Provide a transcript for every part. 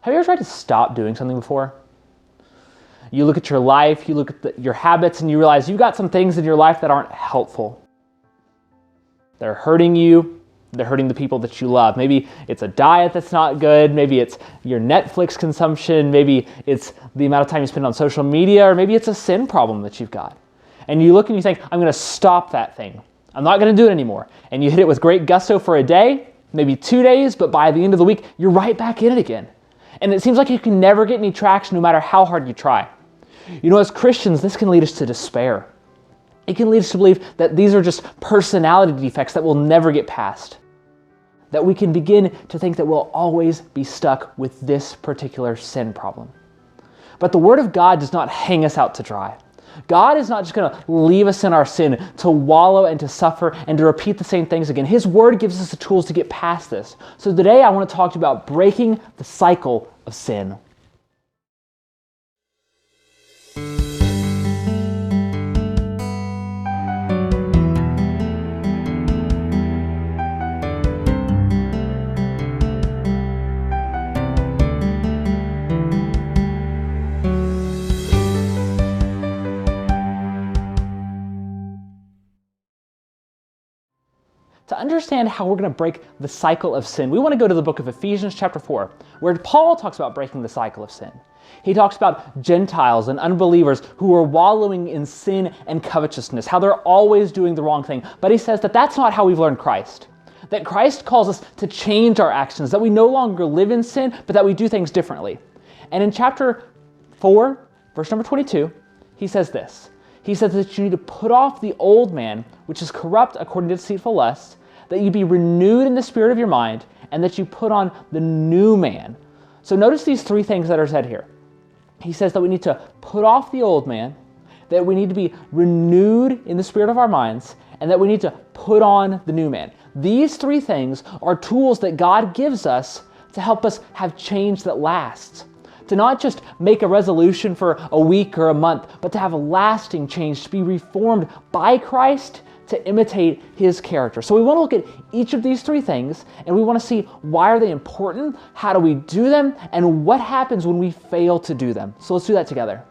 Have you ever tried to stop doing something before? You look at your life, you look at your habits, and you realize you've got some things in your life that aren't helpful. They're hurting you. They're hurting the people that you love. Maybe it's a diet that's not good. Maybe it's your Netflix consumption. Maybe it's the amount of time you spend on social media, or maybe it's a sin problem that you've got. And you look and you think, I'm going to stop that thing. I'm not going to do it anymore. And you hit it with great gusto for a day, maybe 2 days, but by the end of the week, you're right back in it again. And it seems like you can never get any traction no matter how hard you try. You know, as Christians, this can lead us to despair. It can lead us to believe that these are just personality defects that we'll never get past. That we can begin to think that we'll always be stuck with this particular sin problem. But the Word of God does not hang us out to dry. God is not just going to leave us in our sin to wallow and to suffer and to repeat the same things again. His Word gives us the tools to get past this. So today I want to talk to you about breaking the cycle of sin. To understand how we're going to break the cycle of sin, we want to go to the book of Ephesians chapter 4, where Paul talks about breaking the cycle of sin. He talks about Gentiles and unbelievers who are wallowing in sin and covetousness, how they're always doing the wrong thing. But he says that that's not how we've learned Christ. That Christ calls us to change our actions, that we no longer live in sin, but that we do things differently. And in chapter 4, verse number 22, he says this. He says that you need to put off the old man, which is corrupt according to deceitful lusts, that you be renewed in the spirit of your mind, and that you put on the new man. So notice these three things that are said here. He says that we need to put off the old man, that we need to be renewed in the spirit of our minds, and that we need to put on the new man. These three things are tools that God gives us to help us have change that lasts. To not just make a resolution for a week or a month, but to have a lasting change, to be reformed by Christ, to imitate His character. So we want to look at each of these three things, and we want to see why are they important, how do we do them, and what happens when we fail to do them. So let's do that together.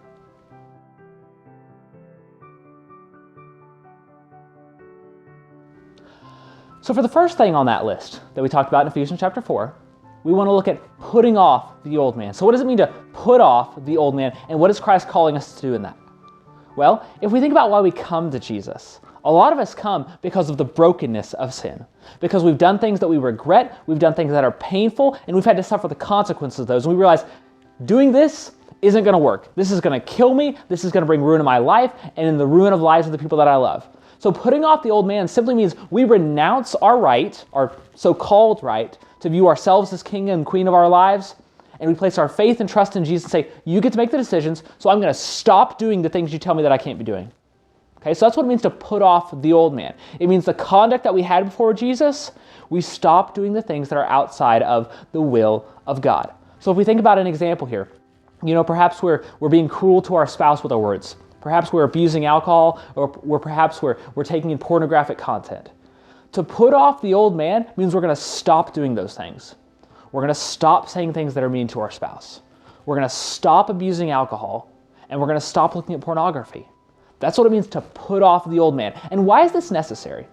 So for the first thing on that list that we talked about in Ephesians chapter 4, we want to look at putting off the old man. So what does it mean to put off the old man, and what is Christ calling us to do in that? Well, if we think about why we come to Jesus, a lot of us come because of the brokenness of sin. Because we've done things that we regret, we've done things that are painful, and we've had to suffer the consequences of those. And we realize doing this isn't going to work. This is going to kill me, this is going to bring ruin in my life, and in the ruin of lives of the people that I love. So putting off the old man simply means we renounce our right, our so-called right, to view ourselves as king and queen of our lives, and we place our faith and trust in Jesus and say, you get to make the decisions, so I'm going to stop doing the things you tell me that I can't be doing. Okay, so that's what it means to put off the old man. It means the conduct that we had before Jesus, we stop doing the things that are outside of the will of God. So if we think about an example here, perhaps we're being cruel to our spouse with our words. Perhaps we're abusing alcohol, or perhaps we're taking in pornographic content. To put off the old man means we're going to stop doing those things. We're going to stop saying things that are mean to our spouse. We're going to stop abusing alcohol, and we're going to stop looking at pornography. That's what it means to put off the old man. And why is this necessary?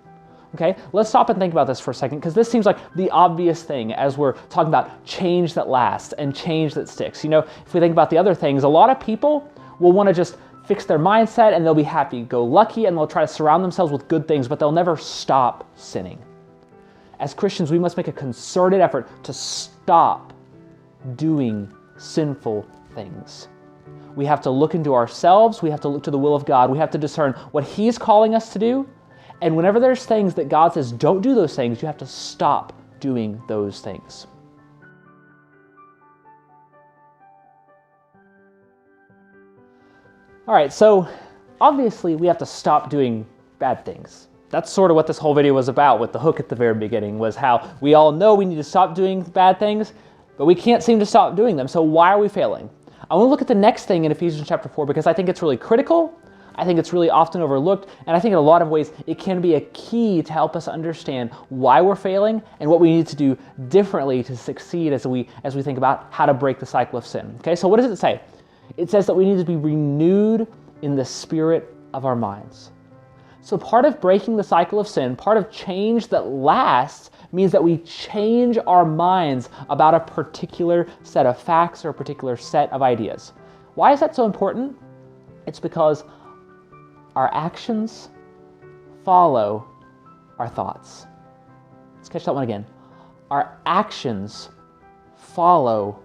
Okay, let's stop and think about this for a second, because this seems like the obvious thing as we're talking about change that lasts and change that sticks. If we think about the other things, a lot of people will want to just fix their mindset and they'll be happy-go-lucky and they'll try to surround themselves with good things, but they'll never stop sinning. As Christians, we must make a concerted effort to stop doing sinful things. We have to look into ourselves, we have to look to the will of God, we have to discern what He's calling us to do, and whenever there's things that God says, don't do those things, you have to stop doing those things. All right, so obviously we have to stop doing bad things. That's sort of what this whole video was about with the hook at the very beginning, was how we all know we need to stop doing bad things, but we can't seem to stop doing them. So why are we failing? I want to look at the next thing in Ephesians chapter 4 because I think it's really critical. I think it's really often overlooked, and I think in a lot of ways it can be a key to help us understand why we're failing and what we need to do differently to succeed as we think about how to break the cycle of sin. Okay, so what does it say? It says that we need to be renewed in the spirit of our minds. So part of breaking the cycle of sin, part of change that lasts, means that we change our minds about a particular set of facts or a particular set of ideas. Why is that so important? It's because our actions follow our thoughts. Let's catch that one again. Our actions follow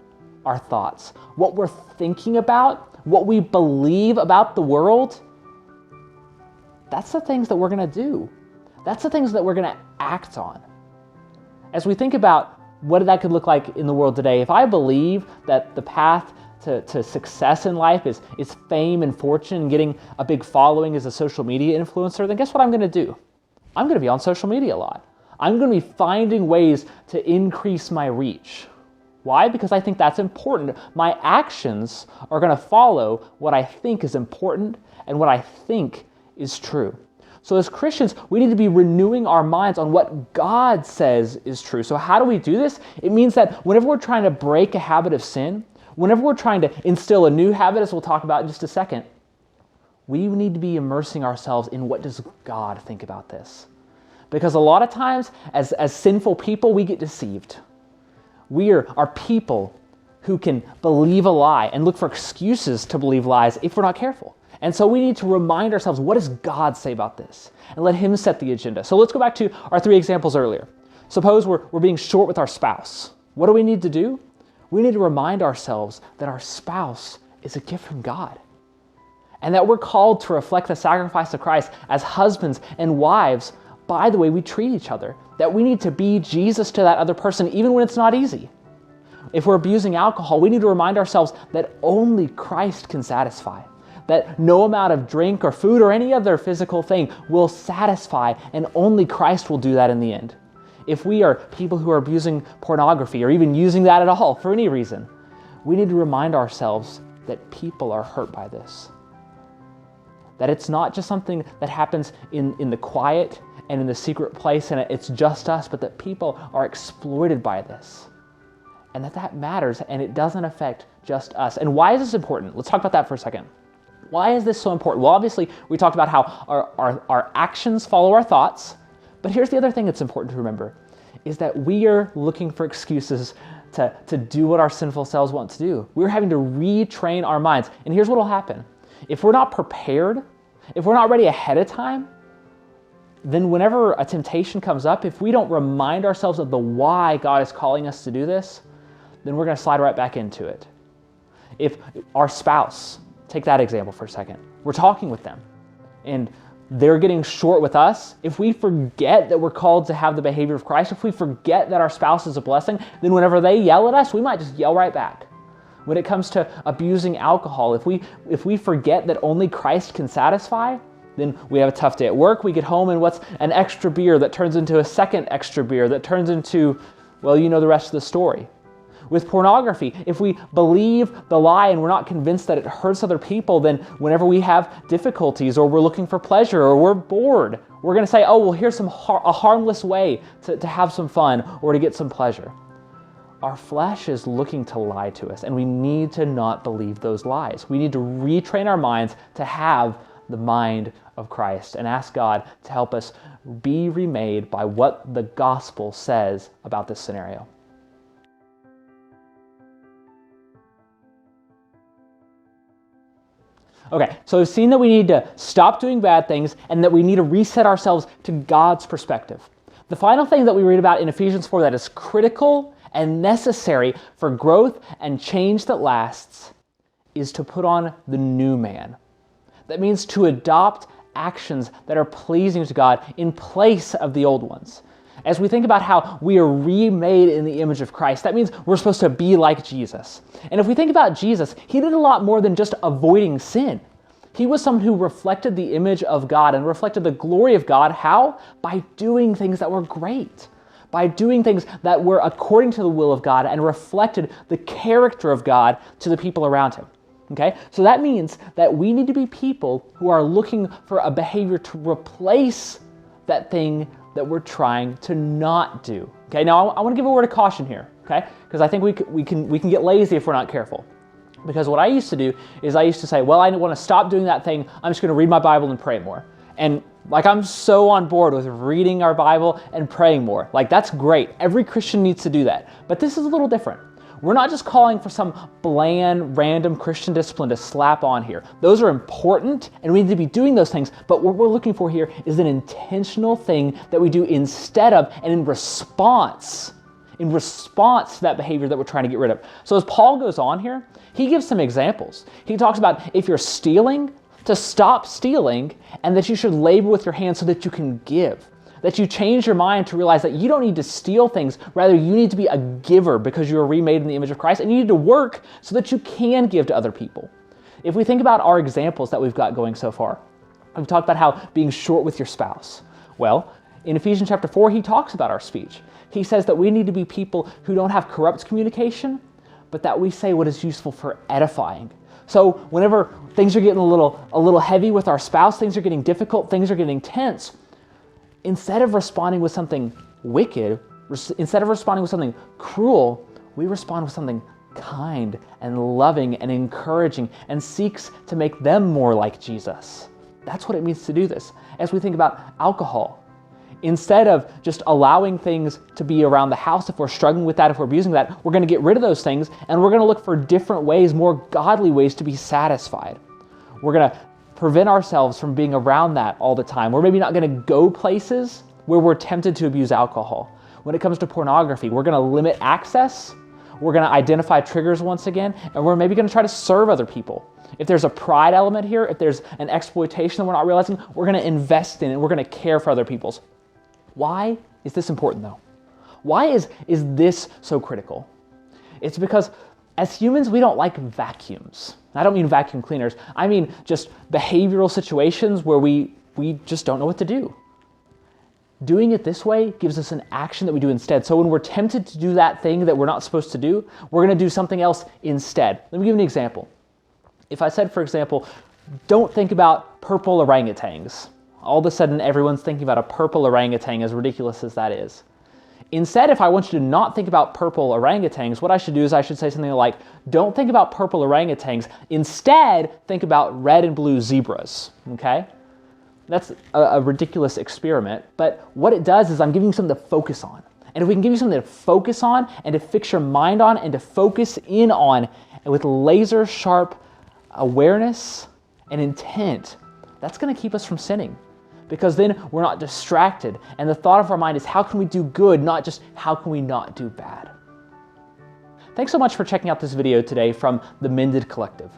our thoughts. What we're thinking about, what we believe about the world, that's the things that we're going to do. That's the things that we're going to act on. As we think about what that could look like in the world today, if I believe that the path to success in life is fame and fortune and getting a big following as a social media influencer, then guess what I'm going to do? I'm going to be on social media a lot. I'm going to be finding ways to increase my reach. Why? Because I think that's important. My actions are going to follow what I think is important and what I think is true. So as Christians, we need to be renewing our minds on what God says is true. So how do we do this? It means that whenever we're trying to break a habit of sin, whenever we're trying to instill a new habit, as we'll talk about in just a second, we need to be immersing ourselves in what does God think about this. Because a lot of times, as sinful people, we get deceived. We are people who can believe a lie and look for excuses to believe lies if we're not careful. And so we need to remind ourselves, what does God say about this? And let Him set the agenda. So let's go back to our 3 examples earlier. Suppose we're being short with our spouse. What do we need to do? We need to remind ourselves that our spouse is a gift from God. And that we're called to reflect the sacrifice of Christ as husbands and wives by the way we treat each other. That we need to be Jesus to that other person even when it's not easy. If we're abusing alcohol, we need to remind ourselves that only Christ can satisfy. That no amount of drink or food or any other physical thing will satisfy, and only Christ will do that in the end. If we are people who are abusing pornography or even using that at all for any reason, we need to remind ourselves that people are hurt by this. That it's not just something that happens in the quiet and in the secret place and it's just us, but that people are exploited by this. And that matters, and it doesn't affect just us. And why is this important? Let's talk about that for a second. Why is this so important? Well, obviously, we talked about how our actions follow our thoughts, but here's the other thing that's important to remember, is that we are looking for excuses to do what our sinful selves want to do. We're having to retrain our minds. And here's what will happen. If we're not prepared, if we're not ready ahead of time, then whenever a temptation comes up, if we don't remind ourselves of the why God is calling us to do this, then we're going to slide right back into it. If our spouse, take that example for a second, we're talking with them and they're getting short with us, if we forget that we're called to have the behavior of Christ, if we forget that our spouse is a blessing, then whenever they yell at us, we might just yell right back. When it comes to abusing alcohol, if we forget that only Christ can satisfy, then we have a tough day at work, we get home and what's an extra beer that turns into a second extra beer that turns into, well, you know the rest of the story. With pornography, if we believe the lie and we're not convinced that it hurts other people, then whenever we have difficulties or we're looking for pleasure or we're bored, we're going to say, oh, well, here's a harmless way to have some fun or to get some pleasure. Our flesh is looking to lie to us, and we need to not believe those lies. We need to retrain our minds to have the mind of Christ and ask God to help us be remade by what the gospel says about this scenario. Okay, so we've seen that we need to stop doing bad things and that we need to reset ourselves to God's perspective. The final thing that we read about in Ephesians 4 that is critical and necessary for growth and change that lasts is to put on the new man. That means to adopt actions that are pleasing to God in place of the old ones. As we think about how we are remade in the image of Christ, that means we're supposed to be like Jesus. And if we think about Jesus, He did a lot more than just avoiding sin. He was someone who reflected the image of God and reflected the glory of God. How? By doing things that were great. By doing things that were according to the will of God and reflected the character of God to the people around Him. Okay? So that means that we need to be people who are looking for a behavior to replace that thing that we're trying to not do. Okay? Now, I want to give a word of caution here, okay? Because I think we can get lazy if we're not careful. Because what I used to do is I used to say, well, I want to stop doing that thing. I'm just going to read my Bible and pray more. And like, I'm so on board with reading our Bible and praying more. Like, that's great. Every Christian needs to do that. But this is a little different. We're not just calling for some bland, random Christian discipline to slap on here. Those are important, and we need to be doing those things. But what we're looking for here is an intentional thing that we do instead of and in response to that behavior that we're trying to get rid of. So as Paul goes on here, he gives some examples. He talks about if you're stealing, to stop stealing, and that you should labor with your hands so that you can give. That you change your mind to realize that you don't need to steal things, rather you need to be a giver because you are remade in the image of Christ, and you need to work so that you can give to other people. If we think about our examples that we've got going so far, we've talked about how being short with your spouse. Well, in Ephesians chapter 4, he talks about our speech. He says that we need to be people who don't have corrupt communication, but that we say what is useful for edifying. So whenever things are getting a little heavy with our spouse, things are getting difficult, things are getting tense, instead of responding with something wicked, instead of responding with something cruel, we respond with something kind and loving and encouraging and seeks to make them more like Jesus. That's what it means to do this. As we think about alcohol, instead of just allowing things to be around the house, if we're struggling with that, if we're abusing that, we're going to get rid of those things, and we're going to look for different ways, more godly ways to be satisfied. We're going to prevent ourselves from being around that all the time. We're maybe not going to go places where we're tempted to abuse alcohol. When it comes to pornography, we're going to limit access. We're going to identify triggers once again, and we're maybe going to try to serve other people. If there's a pride element here, if there's an exploitation that we're not realizing, we're going to invest in it. We're going to care for other people's. Why is this important though? Why is this so critical? It's because as humans, we don't like vacuums. I don't mean vacuum cleaners. I mean just behavioral situations where we just don't know what to do. Doing it this way gives us an action that we do instead. So when we're tempted to do that thing that we're not supposed to do, we're going to do something else instead. Let me give you an example. If I said, for example, don't think about purple orangutans. All of a sudden, everyone's thinking about a purple orangutan, as ridiculous as that is. Instead, if I want you to not think about purple orangutans, what I should do is I should say something like, don't think about purple orangutans. Instead, think about red and blue zebras, okay? That's a ridiculous experiment, but what it does is I'm giving you something to focus on. And if we can give you something to focus on and to fix your mind on and to focus in on, and with laser sharp awareness and intent, that's going to keep us from sinning. Because then we're not distracted. And the thought of our mind is, how can we do good, not just how can we not do bad? Thanks so much for checking out this video today from the Mended Collective.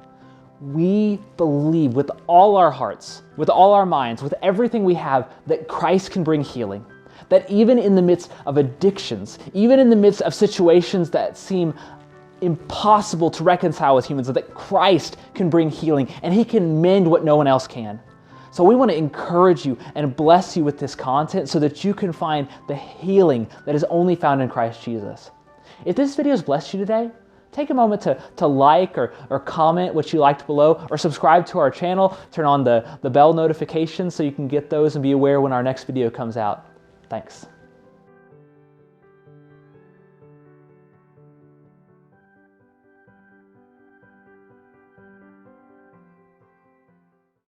We believe with all our hearts, with all our minds, with everything we have, that Christ can bring healing. That even in the midst of addictions, even in the midst of situations that seem impossible to reconcile with humans, that Christ can bring healing and he can mend what no one else can. So we want to encourage you and bless you with this content so that you can find the healing that is only found in Christ Jesus. If this video has blessed you today, take a moment to like or comment what you liked below, or subscribe to our channel, turn on the bell notifications so you can get those and be aware when our next video comes out. Thanks.